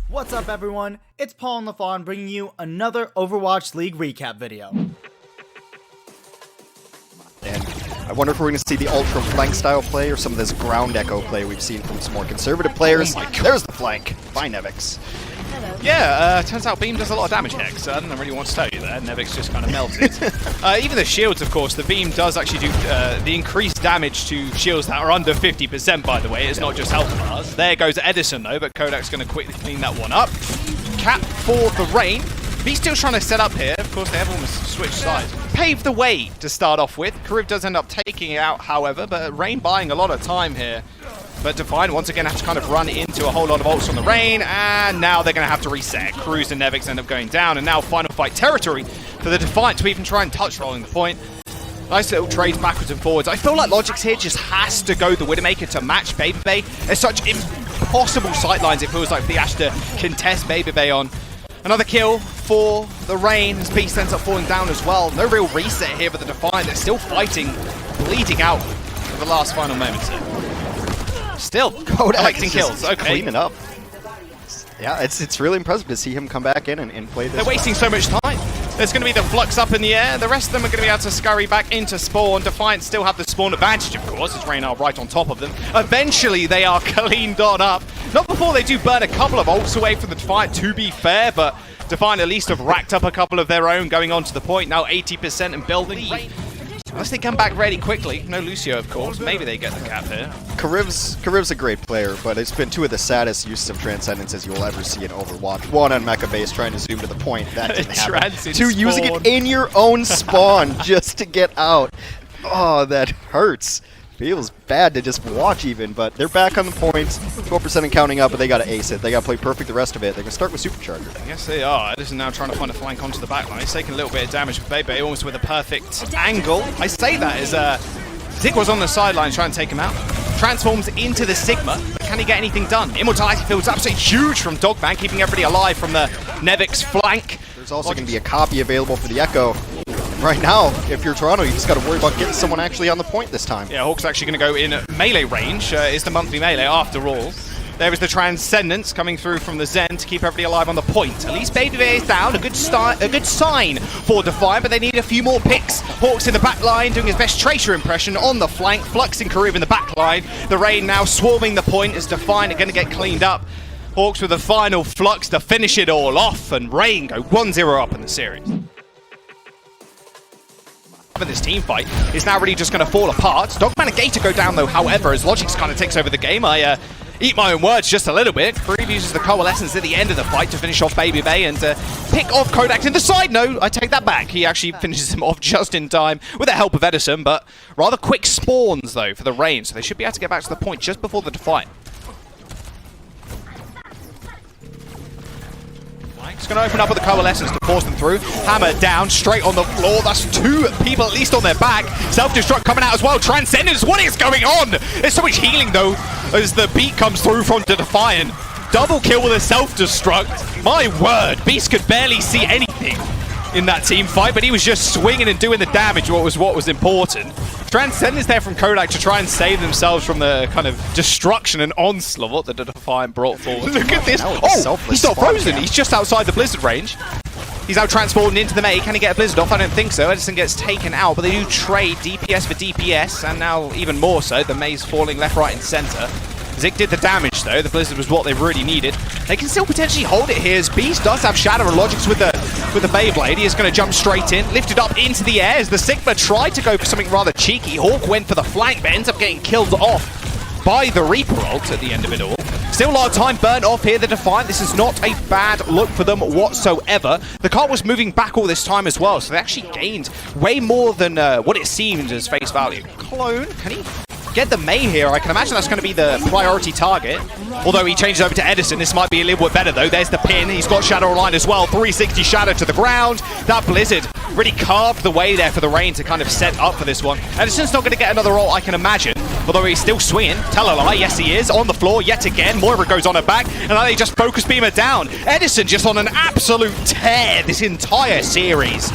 What's up everyone, it's Paul and Lafon bringing you another Overwatch League recap video. And I wonder if we're going to see the ultra flank style play or some of this ground echo play we've seen from some more conservative players. There's the flank by Nevix. Yeah, turns out Beam does a lot of damage, Hex. I don't really want to tell you there. Nevix just kind of melted. Even the shields, of course, the Beam does actually do the increased damage to shields that are under 50%, by the way. It's not just health bars. There goes Edison, though, but Kodak's going to quickly clean that one up. Cap for the Rain. He's still trying to set up here. Of course, they have almost switched sides. Paved the way to start off with. Kariv does end up taking it out, however, but Rain buying a lot of time here. But Defiant once again have to kind of run into a whole lot of ults on the Rain, and now they're going to have to reset. Cruz and Nevix end up going down, and now final fight territory for the Defiant to even try and touch rolling the point. Nice little trades backwards and forwards. I feel like Logix here just has to go the Widowmaker to match Baby Bay. There's such impossible sightlines, it feels like, for the Ashe to contest Baby Bay on. Another kill for the Rain as Beast ends up falling down as well. No real reset here for the Defiant. They're still fighting, bleeding out for the last final moments here. Still collecting kills. Okay. Cleaning up. Yeah, it's really impressive to see him come back in and play this. They're wasting so much time. There's going to be the flux up in the air. The rest of them are going to be able to scurry back into spawn. Defiant still have the spawn advantage, of course, as Rain are right on top of them. Eventually, they are cleaned on up. Not before they do burn a couple of ults away from the Defiant, to be fair, but Defiant at least have racked up a couple of their own going on to the point. Now 80% and building. Unless they come back really quickly. No Lucio, of course. Maybe they get the cap here. Kariv's a great player, but it's been two of the saddest uses of Transcendences you'll ever see in Overwatch. One on Mecha Base trying to zoom to the point. That didn't happen. Two, using it in your own spawn just to get out. Oh, that hurts. Feels bad to just watch even, but they're back on the points. 12% and counting up, but they got to ace it. They got to play perfect the rest of it. They're going to start with Supercharger. Yes, they are. Edison now trying to find a flank onto the backline. He's taking a little bit of damage for Bebe, almost with a perfect angle. I say that as Zig was on the sideline trying to take him out. Transforms into the Sigma, but can he get anything done? Immortality Field's absolutely huge from Dogman, keeping everybody alive from the Nevix flank. There's also going to be a copy available for the Echo. Right now, if you're Toronto, you just got to worry about getting someone actually on the point this time. Yeah, Hawk's actually going to go in melee range. It's the monthly melee after all. There is the Transcendence coming through from the Zen to keep everybody alive on the point. At least Baby Bay is down. A good sign for Defiant, but they need a few more picks. Hawk's in the back line doing his best Tracer impression on the flank. Fluxing Kariv in the back line. The Rain now swarming the point as Defiant are going to get cleaned up. Hawks with a final Flux to finish it all off, and Rain go 1-0 up in the series. This team fight is now really just going to fall apart. Dogman and Gator go down though, however, as Logix kind of takes over the game. I eat my own words just a little bit. Kariv uses the Coalescence at the end of the fight to finish off Baby Bay and pick off Kodak. In the side note, I take that back. He actually finishes him off just in time with the help of Edison, but rather quick spawns though for the Rain, so they should be able to get back to the point just before the Defiant. It's going to open up with the Coalescence to force them through. Hammer down, straight on the floor. That's two people at least on their back. Self-destruct coming out as well. Transcendence, what is going on? There's so much healing though as the beat comes through from the Defiant. Double kill with a self-destruct. My word, Beast could barely see anything in that team fight, but he was just swinging and doing the damage, what was important. Transcendence there from Kodak to try and save themselves from the kind of destruction and onslaught that the Defiant brought forward. Look at this. Oh, he's not frozen. He's just outside the Blizzard range. He's now transported into the May. Can he get a Blizzard off? I don't think so. Edison gets taken out, but they do trade DPS for DPS, and now even more so. The May's falling left, right, and center. Zig did the damage though. The Blizzard was what they really needed. They can still potentially hold it here as Beast does have Shadow and Logix with the Beyblade. He is going to jump straight in, lifted up into the air as the Sigma tried to go for something rather cheeky. Hawk went for the flank, but ends up getting killed off by the Reaper ult at the end of it all. Still a lot of time burnt off here, the Defiant. This is not a bad look for them whatsoever. The car was moving back all this time as well, so they actually gained way more than what it seemed as face value. Clone, can he get the May here? I can imagine that's going to be the priority target. Although he changes over to Edison, this might be a little bit better though. There's the pin, he's got Shadow Online as well. 360 Shadow to the ground. That Blizzard really carved the way there for the Rain to kind of set up for this one. Edison's not going to get another ult, I can imagine. Although he's still swinging. Tell a lie, yes he is. On the floor yet again. Moira goes on her back, and now they just focus beam her down. Edison just on an absolute tear this entire series.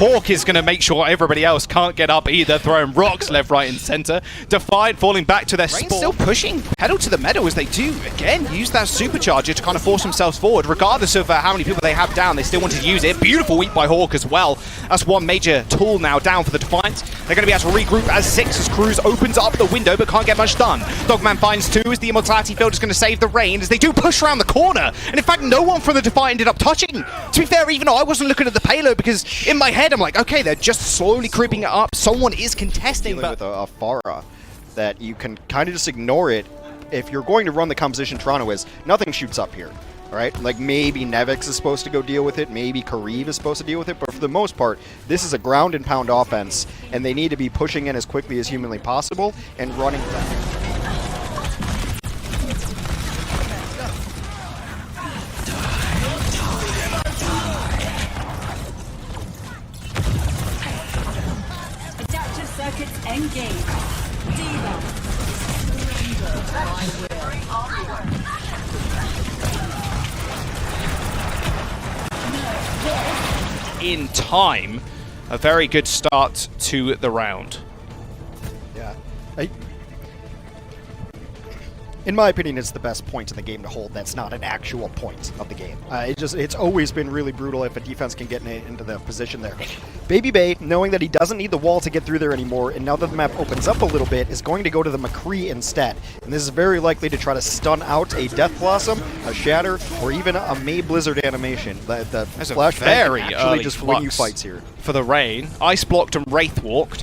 Hawk is going to make sure everybody else can't get up either, throwing rocks left, right, and center. Defiant falling back to their spawn. Still pushing pedal to the metal as they do, again, use that supercharger to kind of force themselves forward. Regardless of how many people they have down, they still want to use it. Beautiful weep by Hawk as well. That's one major tool now down for the Defiant. They're going to be able to regroup as 6 as Cruz opens up the window but can't get much done. Dogman finds 2 as the Immortality Field is going to save the Rain as they do push around the corner. And in fact, no one from the Defiant ended up touching. To be fair, even though I wasn't looking at the payload, because in my head I'm like, okay, they're just slowly creeping it up. Someone is contesting. But with a Pharah, that you can kind of just ignore it. If you're going to run the composition Toronto is, nothing shoots up here. Right? Like maybe Nevix is supposed to go deal with it, maybe Kareev is supposed to deal with it, but for the most part, this is a ground and pound offense, and they need to be pushing in as quickly as humanly possible and running back. Adaptive circuits engaged. In time, a very good start to the round. Yeah. In my opinion, it's the best point in the game to hold that's not an actual point of the game. It's always been really brutal if a defense can get into the position there. Baby Bay, knowing that he doesn't need the wall to get through there anymore, and now that the map opens up a little bit, is going to go to the McCree instead. And this is very likely to try to stun out a Death Blossom, a Shatter, or even a May Blizzard animation. The flashback can actually just win you fights here. For the Rain, Ice blocked and Wraith walked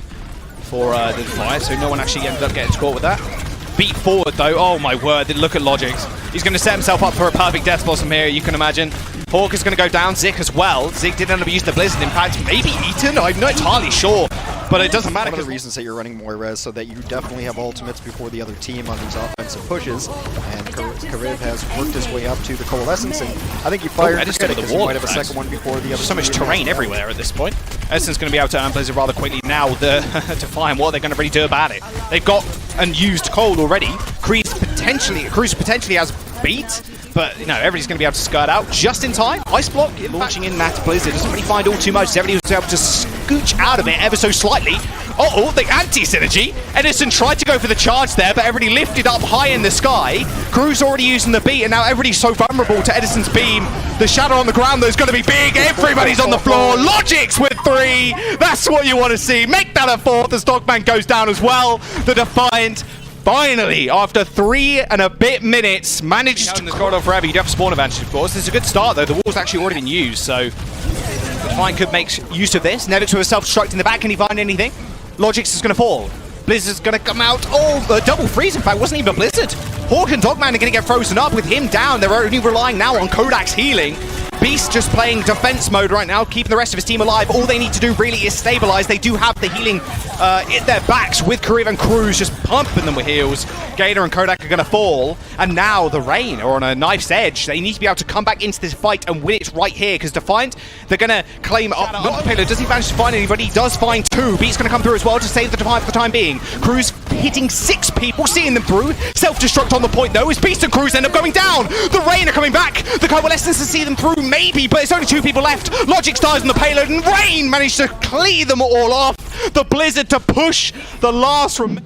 for the Defiant, so no one actually ended up getting caught with that. Beat forward though, oh my word, look at Logix. He's going to set himself up for a perfect Death Blossom here, you can imagine. Hawk is going to go down, Zik as well. Zik did end up using the Blizzard Impact, maybe Eaton, I'm not entirely sure. But it doesn't matter. One of the reasons that you're running more res so that you definitely have ultimates before the other team on these offensive pushes. And Kareev has worked his way up to the Coalescence, and I think he fired Edison because he might have a second one before the other. So much terrain everywhere at this point. Edison's going to be able to earn Blizzard rather quickly now. Defiant, what are they going to really do about it? They've got and used cold already. Cruz potentially has beat. But, you know, everybody's going to be able to skirt out just in time. Ice block launching in that Blizzard. Doesn't really find all too much. Everybody was able to scooch out of it ever so slightly. Uh-oh, the anti-synergy. Edison tried to go for the charge there, but everybody lifted up high in the sky. Cruz already using the beat, and now everybody's so vulnerable to Edison's beam. The shadow on the ground, though, is going to be big. Everybody's on the floor. Logix with 3. That's what you want to see. Make that a 4th as Dogman goes down as well. The Defiant finally, after 3 and a bit minutes, managed to hold on forever. You do have spawn advantage, of course. This is a good start, though. The wall's actually already been used, so the Defiant could make use of this. Nevix with a self-destruct in the back. Can he find anything? Logix is going to fall. Blizzard's going to come out. Oh, double freeze, in fact, wasn't even Blizzard. Hawk and Dogman are going to get frozen up with him down. They're only relying now on Kodak's healing. Beast just playing defense mode right now, keeping the rest of his team alive. All they need to do really is stabilize. They do have the healing in their backs with Kareev and Cruz just pumping them with heals. Gator and Kodak are going to fall. And now the Rain are on a knife's edge. They need to be able to come back into this fight and win it right here, because Defiant, they're going to claim up. Not the payload. Does he manage to find anybody? He does find 2. Beast's going to come through as well to save the Defiant for the time being. Cruz hitting 6 people, seeing them through. Self-destruct on the point though, as Beast and Cruz end up going down. The Rain are coming back. The Coalescence to see them through, maybe, but it's only 2 people left. Logix dies on the payload, and Rain managed to clear them all off. The Blizzard to push the last We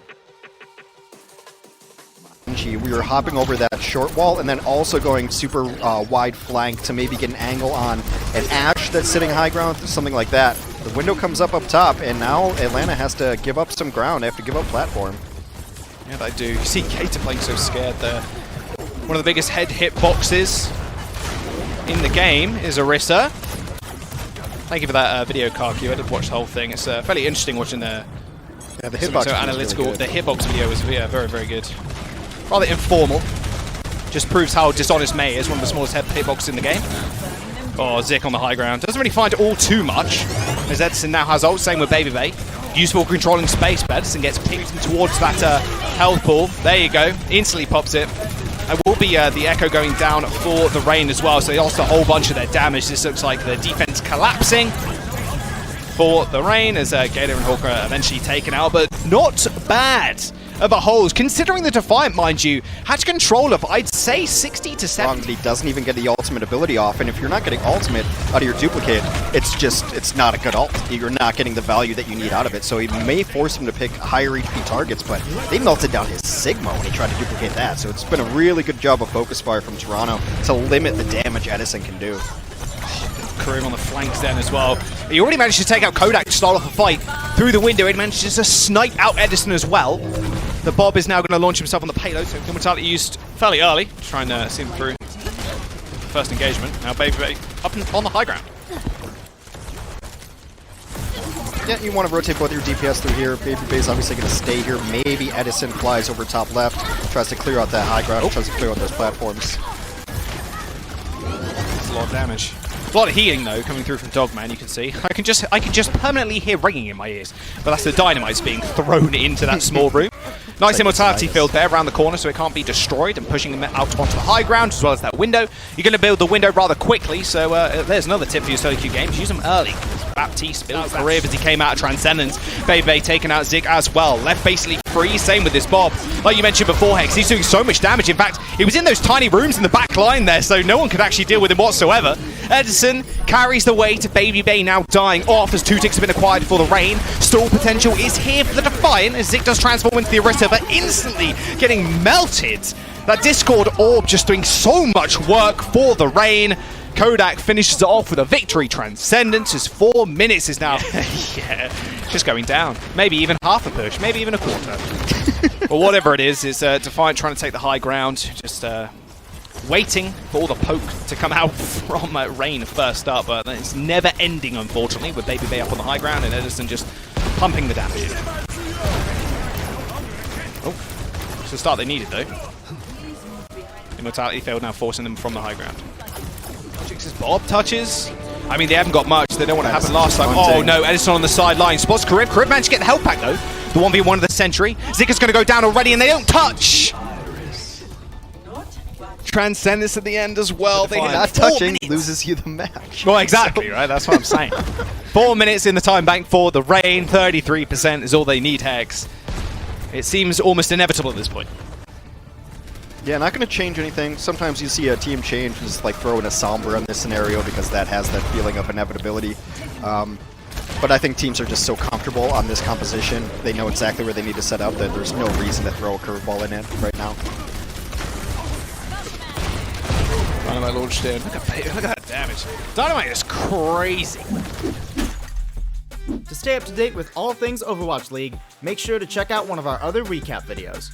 were hopping over that short wall and then also going super wide flank to maybe get an angle on an Ashe that's sitting high ground, something like that. The window comes up top, and now Atlanta has to give up some ground. They have to give up platform. Yeah, they do. You see Gator playing so scared there. One of the biggest head hit boxes in the game is Orisa. Thank you for that video, Karku. I did watch the whole thing. It's fairly interesting watching the hitbox. So analytical. Really the hitbox video was very, very good. Rather informal. Just proves how dishonest May is. One of the smallest hitboxes in the game. Oh, Zik on the high ground. Doesn't really find all too much, as Edison now has ult. Same with Baby Bay. Useful controlling space, but Edison gets picked towards that health pool. There you go. Instantly pops it. There will be the Echo going down for the Rain as well, so they lost a whole bunch of their damage. This looks like the defense collapsing for the Rain as Gator and Hawk are eventually taken out, but not bad. of a hose. Considering the Defiant, mind you, had control of, I'd say, 60 to 70. He doesn't even get the ultimate ability off, and if you're not getting ultimate out of your duplicate, it's not a good ult. You're not getting the value that you need out of it, so he may force him to pick higher HP targets, but they melted down his Sigma when he tried to duplicate that, so it's been a really good job of focus fire from Toronto to limit the damage Edison can do. Karim on the flanks then as well. He already managed to take out Kodak to start off a fight through the window. He managed to snipe out Edison as well. The Bob is now going to launch himself on the payload, so Immortality used fairly early to try and see him through first engagement. Now Baby up on the high ground. Yeah, you want to rotate both your DPS through here. Baby Bay's obviously going to stay here. Maybe Edison flies over top left, tries to clear out that high ground, tries to clear out those platforms. That's a lot of damage. A lot of healing though coming through from Dogman. You can see. I can just permanently hear ringing in my ears. But that's the dynamites being thrown into that small room. Nice Immortality field there around the corner, so it can't be destroyed, and pushing him out onto the high ground as well as that window. You're going to build the window rather quickly, so there's another tip for your solo queue games. Use them early. Baptiste built Karev as he came out of Transcendence. Bebe taking out Zig as well. Left basically free, same with this Bob. Like you mentioned before, Hex, he's doing so much damage. In fact, he was in those tiny rooms in the back line there, so no one could actually deal with him whatsoever. Edison carries the way to Baby Bay now dying off as 2 ticks have been acquired for the Rain. Stall potential is here for the Defiant as Zig does transform into the Arita, but instantly getting melted. That Discord orb just doing so much work for the Rain. Kodak finishes it off with a victory. Transcendence is 4 minutes is now just going down. Maybe even half a push, maybe even a quarter. Well, whatever it is Defiant trying to take the high ground, just waiting for all the poke to come out from Rain first up, but it's never ending, unfortunately, with Baby Bay up on the high ground and Edison just pumping the damage. Oh, it's the start they needed though. Immortality failed, now forcing them from the high ground. His Bob touches. I mean, they haven't got much. They don't want to happen last time. Oh no, Edison on the sideline. Spots Karev. Karev managed to get the health pack though. The 1v1 of the Sentry. Zika's going to go down already and they don't touch. Transcendence at the end as well. They not touching loses you the match. Well, exactly, right? That's what I'm saying. 4 minutes in the time bank for the Rain. 33% is all they need, Hex. It seems almost inevitable at this point. Yeah, not going to change anything. Sometimes you see a team change, just like throw in a Sombra in this scenario because that has that feeling of inevitability. But I think teams are just so comfortable on this composition. They know exactly where they need to set up that there's no reason to throw a curveball in it right now. Dynamite launched in. Look at that damage. Dynamite is crazy. To stay up to date with all things Overwatch League, make sure to check out one of our other recap videos.